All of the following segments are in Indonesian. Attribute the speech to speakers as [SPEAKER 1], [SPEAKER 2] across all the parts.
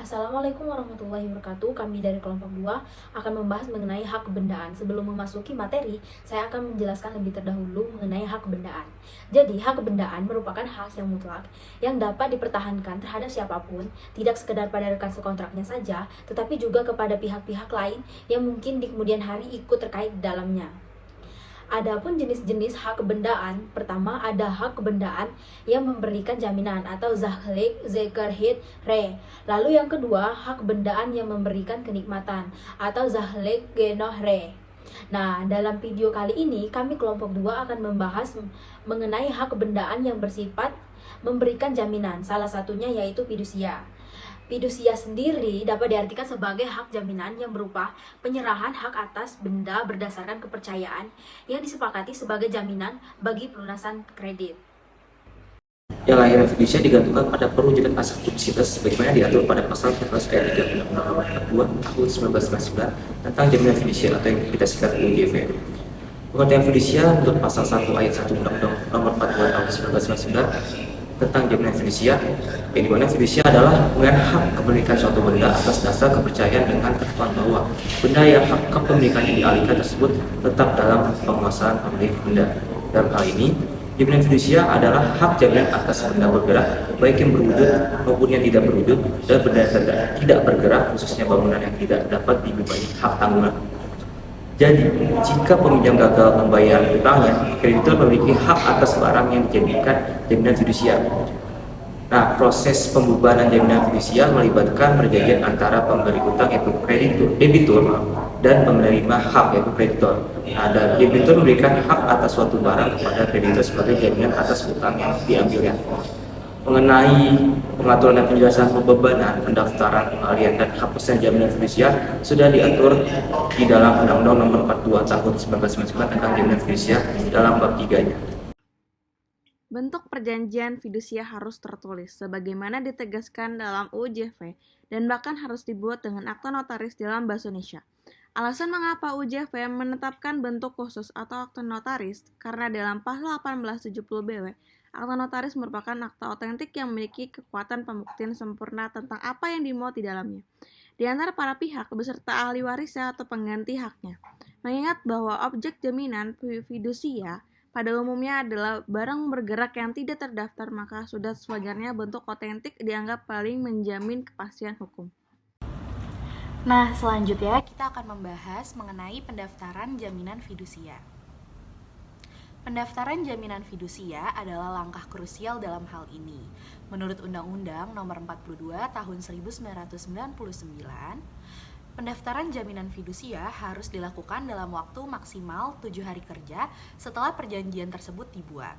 [SPEAKER 1] Assalamualaikum warahmatullahi wabarakatuh. Kami dari kelompok 2 akan membahas mengenai hak kebendaan. Sebelum memasuki materi, saya akan menjelaskan lebih terdahulu mengenai hak kebendaan. Jadi, hak kebendaan merupakan hak yang mutlak yang dapat dipertahankan terhadap siapapun, tidak sekedar pada rekan sekontraknya saja, tetapi juga kepada pihak-pihak lain yang mungkin di kemudian hari ikut terkait dalamnya. Adapun jenis-jenis hak kebendaan, pertama ada hak kebendaan yang memberikan jaminan atau Zahlik Zekerhit Re. Lalu yang kedua, hak kebendaan yang memberikan kenikmatan atau Zahlik Genoh Re. Nah, dalam video kali ini kami kelompok 2 akan membahas mengenai hak kebendaan yang bersifat memberikan jaminan, salah satunya yaitu fidusia. Fidusia sendiri dapat diartikan sebagai hak jaminan yang berupa penyerahan hak atas benda berdasarkan kepercayaan yang disepakati sebagai jaminan bagi pelunasan kredit.
[SPEAKER 2] Yang lahirnya fidusia digantungkan pada perwujudan asas fidusitas sebagaimana diatur pada pasal 14 ayat 3 Undang-Undang Nomor 42 Tahun 1999 tentang jaminan fidusia atau yang kita singkat UJV. Pengertian fidusia menurut pasal 1 ayat 1 Undang-Undang Nomor 42 Tahun 1999 tentang jaminan fidusia, yang dimana fidusia adalah dengan hak kepemilikan suatu benda atas dasar kepercayaan dengan ketentuan bahwa benda yang hak kepemilikannya dialihkan tersebut tetap dalam penguasaan pemilik benda. Dalam hal ini, jaminan fidusia adalah hak jaminan atas benda bergerak, baik yang berwujud maupun yang tidak berwujud, dan benda yang tidak bergerak, khususnya bangunan yang tidak dapat dibebani hak tanggungan. Jadi, jika peminjam gagal membayar utangnya, kreditur memiliki hak atas barang yang dijadikan jaminan fidusia. Nah, proses pembebanan jaminan fidusia melibatkan perjanjian antara pemberi utang yaitu debitur dan penerima hak yaitu kreditor. Nah, dan debitur memberikan hak atas suatu barang kepada kreditor sebagai jaminan atas utang yang diambilnya. Mengenai pengaturan dan penjelasan pembebanan, pendaftaran, pengalian, dan hapusan jaminan fidusia sudah diatur di dalam Undang-Undang Nomor 42 Tahun 1999 tentang jaminan fidusia dalam bab 3-nya.
[SPEAKER 3] Bentuk perjanjian fidusia harus tertulis, sebagaimana ditegaskan dalam UJV, dan bahkan harus dibuat dengan akta notaris dalam bahasa Indonesia. Alasan mengapa UJV menetapkan bentuk khusus atau akta notaris, karena dalam pasal 1870 BW, akta notaris merupakan akta otentik yang memiliki kekuatan pembuktian sempurna tentang apa yang dimuat di dalamnya, di antara para pihak beserta ahli warisnya atau pengganti haknya. Mengingat bahwa objek jaminan fidusia pada umumnya adalah barang bergerak yang tidak terdaftar, maka sudah sewajarnya bentuk otentik dianggap paling menjamin kepastian hukum.
[SPEAKER 4] Nah, selanjutnya kita akan membahas mengenai pendaftaran jaminan fidusia. Pendaftaran jaminan fidusia adalah langkah krusial dalam hal ini. Menurut Undang-Undang Nomor 42 Tahun 1999, pendaftaran jaminan fidusia harus dilakukan dalam waktu maksimal 7 hari kerja setelah perjanjian tersebut dibuat.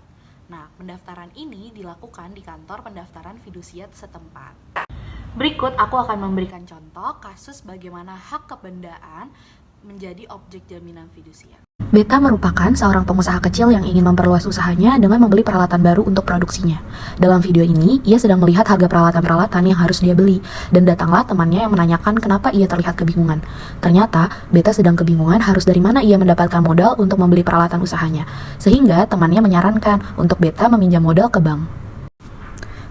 [SPEAKER 4] Nah, pendaftaran ini dilakukan di kantor pendaftaran fidusia setempat. Berikut aku akan memberikan contoh kasus bagaimana hak kebendaan menjadi objek jaminan fidusia.
[SPEAKER 5] Beta merupakan seorang pengusaha kecil yang ingin memperluas usahanya dengan membeli peralatan baru untuk produksinya. Dalam video ini, ia sedang melihat harga peralatan-peralatan yang harus dia beli, dan datanglah temannya yang menanyakan kenapa ia terlihat kebingungan. Ternyata, Beta sedang kebingungan harus dari mana ia mendapatkan modal untuk membeli peralatan usahanya, sehingga temannya menyarankan untuk Beta meminjam modal ke bank.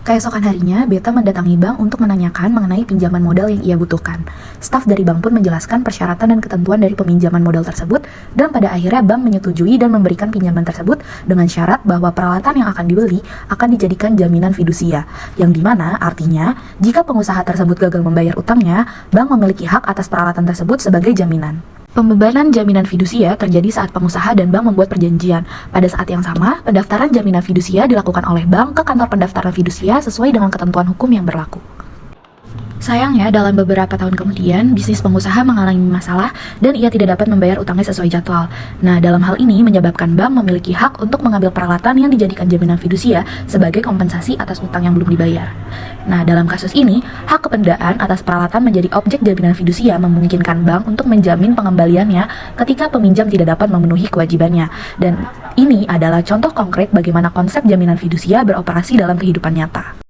[SPEAKER 5] Keesokan harinya, Beta mendatangi bank untuk menanyakan mengenai pinjaman modal yang ia butuhkan. Staf dari bank pun menjelaskan persyaratan dan ketentuan dari peminjaman modal tersebut, dan pada akhirnya bank menyetujui dan memberikan pinjaman tersebut dengan syarat bahwa peralatan yang akan dibeli akan dijadikan jaminan fidusia, yang dimana artinya, jika pengusaha tersebut gagal membayar utangnya, bank memiliki hak atas peralatan tersebut sebagai jaminan. Pembebanan jaminan fidusia terjadi saat pengusaha dan bank membuat perjanjian. Pada saat yang sama, pendaftaran jaminan fidusia dilakukan oleh bank ke kantor pendaftaran fidusia sesuai dengan ketentuan hukum yang berlaku. Sayangnya, dalam beberapa tahun kemudian, bisnis pengusaha mengalami masalah dan ia tidak dapat membayar utangnya sesuai jadwal. Nah, dalam hal ini menyebabkan bank memiliki hak untuk mengambil peralatan yang dijadikan jaminan fidusia sebagai kompensasi atas utang yang belum dibayar. Nah, dalam kasus ini, hak kebendaan atas peralatan menjadi objek jaminan fidusia memungkinkan bank untuk menjamin pengembaliannya ketika peminjam tidak dapat memenuhi kewajibannya. Dan ini adalah contoh konkret bagaimana konsep jaminan fidusia beroperasi dalam kehidupan nyata.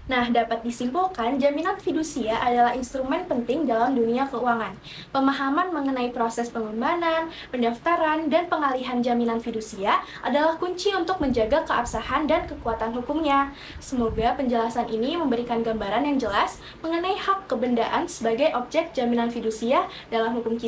[SPEAKER 6] Nah, dapat disimpulkan, jaminan fidusia adalah instrumen penting dalam dunia keuangan. Pemahaman mengenai proses pengembangan, pendaftaran, dan pengalihan jaminan fidusia adalah kunci untuk menjaga keabsahan dan kekuatan hukumnya. Semoga penjelasan ini memberikan gambaran yang jelas mengenai hak hak kebendaan sebagai objek jaminan fidusia dalam hukum kita.